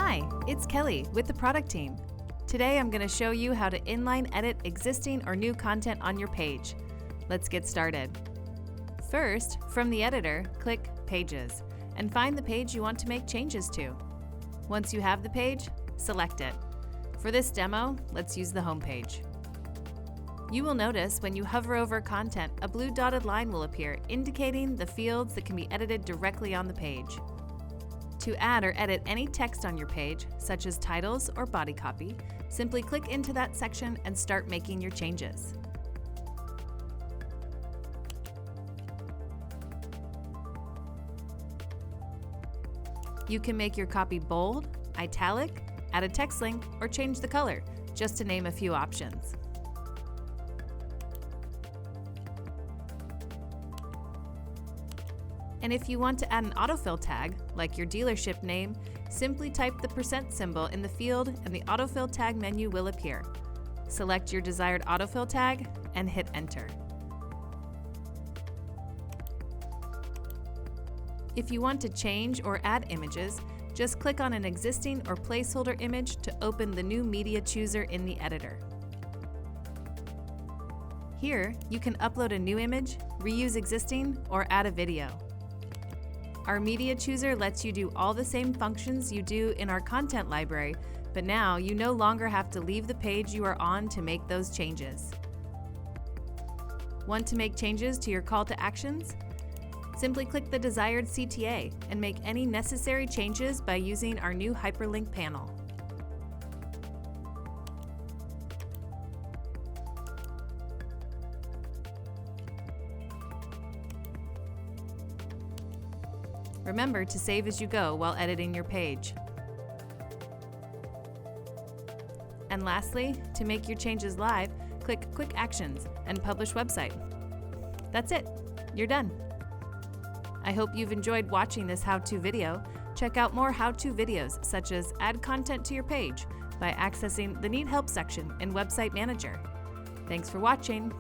Hi, it's Kelly with the product team. Today I'm going to show you how to inline edit existing or new content on your page. Let's get started. First, from the editor, click Pages and find the page you want to make changes to. Once you have the page, select it. For this demo, let's use the home page. You will notice when you hover over content, a blue dotted line will appear indicating the fields that can be edited directly on the page. To add or edit any text on your page, such as titles or body copy, simply click into that section and start making your changes. You can make your copy bold, italic, add a text link, or change the color, just to name a few options. And if you want to add an autofill tag, like your dealership name, simply type the % symbol in the field and the autofill tag menu will appear. Select your desired autofill tag and hit enter. If you want to change or add images, just click on an existing or placeholder image to open the new media chooser in the editor. Here, you can upload a new image, reuse existing, or add a video. Our media chooser lets you do all the same functions you do in our content library, but now you no longer have to leave the page you are on to make those changes. Want to make changes to your call to actions? Simply click the desired CTA and make any necessary changes by using our new hyperlink panel. Remember to save as you go while editing your page. And lastly, to make your changes live, click Quick Actions and Publish Website. That's it. You're done. I hope you've enjoyed watching this how-to video. Check out more how-to videos, such as add content to your page by accessing the Need Help section in Website Manager. Thanks for watching.